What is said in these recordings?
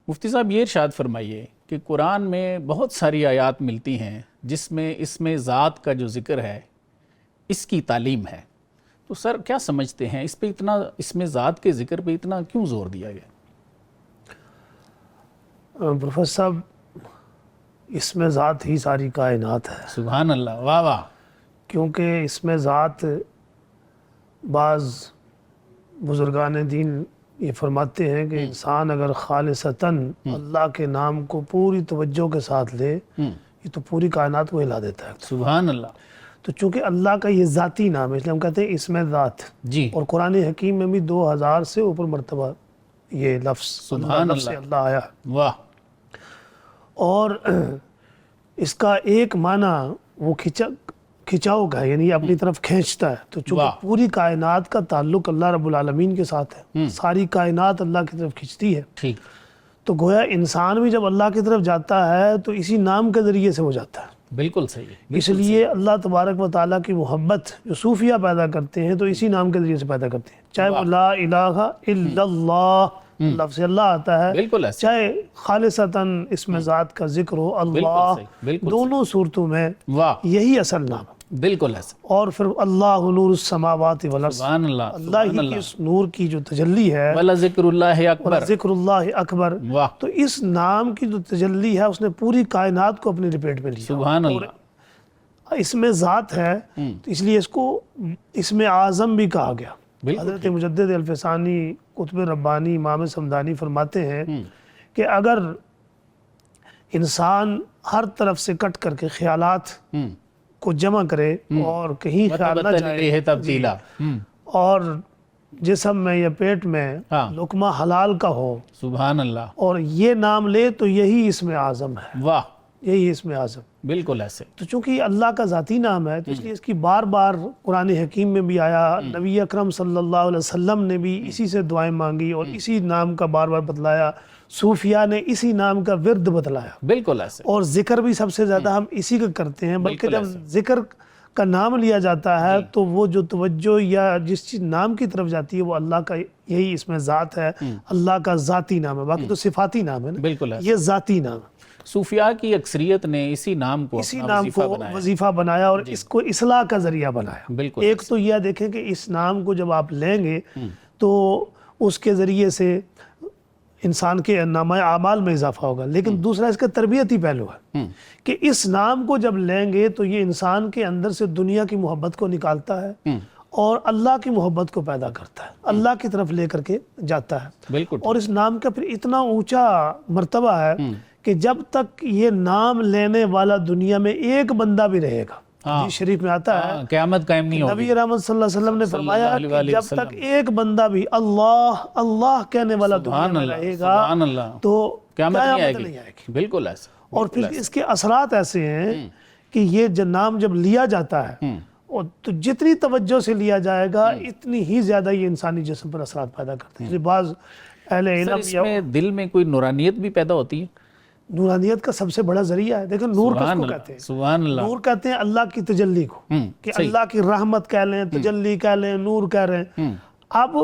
مفتی صاحب یہ ارشاد فرمائیے کہ قرآن میں بہت ساری آیات ملتی ہیں جس میں اسم ذات کا جو ذکر ہے اس کی تعلیم ہے، تو سر کیا سمجھتے ہیں اس پہ اتنا، اسم ذات کے ذکر پہ اتنا کیوں زور دیا گیا؟ پروفیسر صاحب، اسم ذات ہی ساری کائنات ہے۔ سبحان اللہ، واہ واہ۔ کیونکہ اسم ذات بعض بزرگان دین یہ فرماتے ہیں کہ انسان اگر خالصتاً اللہ کے نام کو پوری توجہ کے ساتھ لے یہ تو پوری کائنات کو ہلا دیتا ہے۔ سبحان اللہ۔ تو چونکہ اللہ کا یہ ذاتی نام ہے اس لیے ہم کہتے ہیں اسم ذات، جی، اور قرآن حکیم میں بھی 2000 سے اوپر مرتبہ یہ لفظ سبحان لفظ اللہ، اللہ آیا، واہ۔ اور اس کا ایک معنی وہ کھچاؤ کا ہے، یعنی اپنی طرف کھینچتا ہے۔ تو چونکہ پوری کائنات کا تعلق اللہ رب العالمین کے ساتھ ہے، ساری کائنات اللہ کی طرف کھینچتی ہے، ٹھیک، تو گویا انسان بھی جب اللہ کی طرف جاتا ہے تو اسی نام کے ذریعے سے وہ جاتا ہے۔ بالکل صحیح ہے۔ اس لیے اللہ تبارک و تعالیٰ کی محبت جو صوفیہ پیدا کرتے ہیں تو اسی نام کے ذریعے سے پیدا کرتے ہیں، چاہے وہ لا الہ الا اللہ لفظ اللہ آتا ہے، بالکل ایسے، چاہے خالصتاً اسم ذات کا ذکر ہو اللہ، بالکل دونوں صورتوں میں واہ، یہی اصل نام ہے۔ بالکل ایسے، اور پھر اللہ نور السماوات والارض، سبحان اللہ، اللہ ہی کی اس نور کی جو تجلی ہے، وَلَذِكْرُ اللَّهِ اکبر، ذکر اللہ اکبر، واہ، تو اس نام کی جو تجلی ہے اس نے پوری کائنات کو اپنی لپیٹ میں لیا۔ سبحان اللہ، اسم ذات ہے تو اس لیے اس کو اسم اعظم بھی کہا گیا۔ حضرت مجدد الفسانی قطب ربانی امام صمدانی فرماتے ہیں کہ اگر انسان ہر طرف سے کٹ کر کے خیالات کو جمع کرے اور کہیں خیال نہ جائے تبدیلا، اور جسم میں یا پیٹ میں لقمہ حلال کا ہو، سبحان اللہ، اور یہ نام لے تو یہی اسم اعظم ہے، واہ، یہی اسم اعظم۔ بالکل ایسے، تو چونکہ یہ اللہ کا ذاتی نام ہے تو اس لیے اس کی بار بار قرآن حکیم میں بھی آیا، نبی اکرم صلی اللہ علیہ وسلم نے بھی اسی سے دعائیں مانگی اور اسی نام کا بار بار بتلایا، صوفیاء نے اسی نام کا ورد بتلایا، بالکل ایسے، اور ذکر بھی سب سے زیادہ ہم اسی کا کرتے ہیں۔ بلکہ جب ذکر کا نام لیا جاتا ہے تو وہ جو توجہ یا جس چیز نام کی طرف جاتی ہے وہ اللہ کا یہی اسم ذات ہے، اللہ کا ذاتی نام ہے، باقی تو صفاتی نام ہے نا، بالکل ایسے۔ یہ ذاتی نام ہے۔ صوفیاء کی اکثریت نے اسی نام کو اسی اپنا نام وظیفہ کو بنایا، وظیفہ بنایا اور اس کو اصلاح کا ذریعہ بنایا۔ بالکل ایک تو یہ دیکھیں کہ اس نام کو جب آپ لیں گے تو اس کے ذریعے سے انسان کے نامہ اعمال میں اضافہ ہوگا، لیکن دوسرا اس کا تربیتی پہلو ہے کہ اس نام کو جب لیں گے تو یہ انسان کے اندر سے دنیا کی محبت کو نکالتا ہے اور اللہ کی محبت کو پیدا کرتا ہے، اللہ کی طرف لے کر کے جاتا ہے۔ بالکل، اور اس نام کا پھر اتنا اونچا مرتبہ ہے کہ جب تک یہ نام لینے والا دنیا میں ایک بندہ بھی رہے گا، حدیث شریف میں آتا ہے قیامت قائم نہیں ہوگی، نبی رحمت صلی اللہ علیہ وسلم نے فرمایا کہ جب تک ایک بندہ بھی اللہ اللہ کہنے والا دنیا میں رہے گا سبحان اللہ، تو قیامت نہیں آئے نہیں آئے گی۔ بالکل ایسے، اور پھر اس کے اثرات ایسے ہیں کہ یہ نام جب لیا جاتا ہے اور تو جتنی توجہ سے لیا جائے گا اتنی ہی زیادہ یہ انسانی جسم پر اثرات پیدا کرتے ہیں۔ بعض اہل علم اس میں دل میں کوئی نورانیت بھی پیدا ہوتی ہے؟ نورانیت کا سب سے بڑا ذریعہ ہے۔ دیکھیں نور کس کو کہتے ہیں؟ سبحان اللہ، نور کہتے ہیں اللہ کی تجلی کو، کہ اللہ کی رحمت کہہ لیں، تجلی کہہ لیں، نور کہہ رہے ہیں۔ اب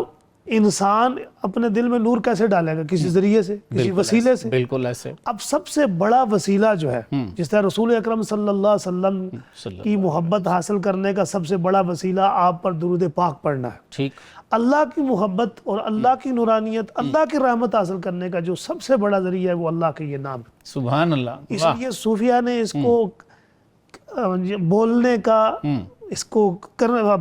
انسان اپنے دل میں نور کیسے ڈالے گا؟ کسی ذریعے سے، کسی وسیلے سے۔ بالکل ایسے، اب سب سے بڑا وسیلہ جو ہے، جس طرح رسول اکرم صلی اللہ علیہ وسلم کی محبت حاصل کرنے کا سب سے بڑا وسیلہ آپ پر درود پاک پڑھنا ہے۔ ٹھیک، اللہ کی محبت اور اللہ کی نورانیت، اللہ کی رحمت حاصل کرنے کا جو سب سے بڑا ذریعہ ہے وہ اللہ کا یہ نام ہے۔ سبحان اللہ، اس لیے صوفیہ نے اس کو بولنے کا، اس کو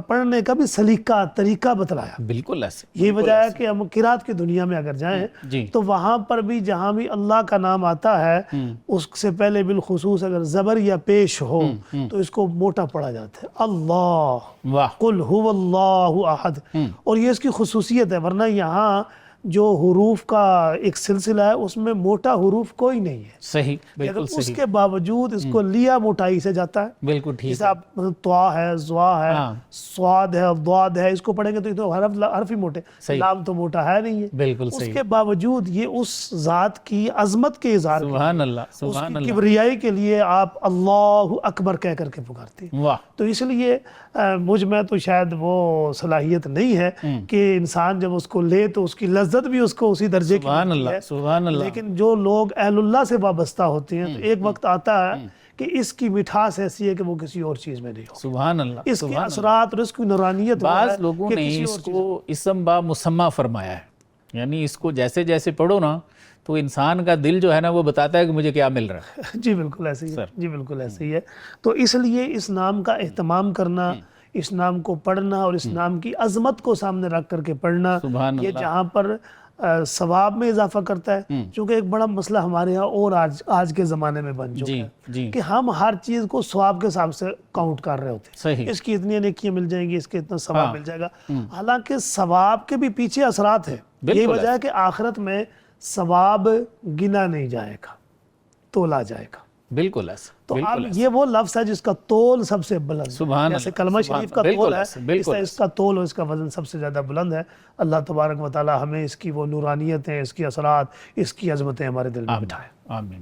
پڑھنے کا بھی سلیقہ طریقہ بتلایا۔ بالکل ایسے، یہی وجہ ہے کہ ہم قرات کی دنیا میں اگر جائیں تو وہاں پر بھی جہاں بھی اللہ کا نام آتا ہے اس سے پہلے بالخصوص اگر زبر یا پیش ہو تو اس کو موٹا پڑھا جاتا ہے، اللہ، قل هو اللہ احد، اور یہ اس کی خصوصیت ہے۔ ورنہ یہاں جو حروف کا ایک سلسلہ ہے اس میں موٹا حروف کوئی نہیں ہے، صحیح، بالکل صحیح، اس کے باوجود اس کو لیا موٹائی سے جاتا ہے۔ بالکل ٹھیک، جیسے آپ طا ہے، زوا ہے، صاد ہے، ضاد ہے، اس کو پڑھیں گے تو یہ تو حرف ہی موٹے، لام تو موٹا ہے نہیں ہے، بالکل صحیح، اس کے باوجود یہ اس ذات کی عظمت کے اظہار، سبحان اللہ، اس سبحان کی اللہ، کبریائی کے لیے آپ اللہ اکبر کہہ کر کے پکارتے ہیں۔ واہ، تو اس لیے مجھ میں تو شاید وہ صلاحیت نہیں ہے کہ انسان جب اس کو لے تو اس کی لذت لذت بھی اس کو اسی درجے کی سبحان ملتی اللہ ہے۔ سبحان اللہ، لیکن جو لوگ اہل اللہ سے وابستہ ہوتے ہیں تو ایک وقت آتا ہے کہ اس کی مٹھاس ایسی ہے کہ وہ کسی اور چیز میں نہیں ہو، سبحان اللہ، اس کے اثرات اور اس کی نورانیت وہ بعض ہے لوگوں کہ نے کسی اس اور چیز کو اسم با مسمہ فرمایا ہے، یعنی اس کو جیسے جیسے پڑھو نا تو انسان کا دل جو ہے نا وہ بتاتا ہے کہ مجھے کیا مل رہا ہے۔ جی بالکل ایسے ہی ہے، جی بالکل ایسے ہی ہے۔ تو اس لیے اس نام کا اہتمام کرنا، اس نام کو پڑھنا اور اس نام کی عظمت کو سامنے رکھ کر کے پڑھنا، سبحان یہ اللہ، جہاں پر ثواب میں اضافہ کرتا ہے، چونکہ ایک بڑا مسئلہ ہمارے ہاں اور آج کے زمانے میں بن چکا جی ہے جی کہ ہم ہر چیز کو ثواب کے حساب سے کاؤنٹ کر رہے ہوتے ہیں، صحیح، اس کی اتنی نیکیاں مل جائیں گی، اس کے اتنا ثواب مل جائے گا، حالانکہ ثواب کے بھی پیچھے اثرات ہیں۔ یہی وجہ ہے کہ آخرت میں ثواب گنا نہیں جائے گا، تولا جائے گا۔ بالکل ایسا، تو اب یہ وہ لفظ ہے جس کا تول سب سے بلند ہے، سبحان جیسے اللہ، کلمہ سبحان شریف کا اللہ، تول بالکل ہے، ایسا، بالکل اس کا تول اور اس کا وزن سب سے زیادہ بلند ہے۔ اللہ تبارک و تعالی ہمیں اس کی وہ نورانیتیں، اس کی اثرات، اس کی عظمتیں ہمارے دل میں بٹھائے۔ آمین۔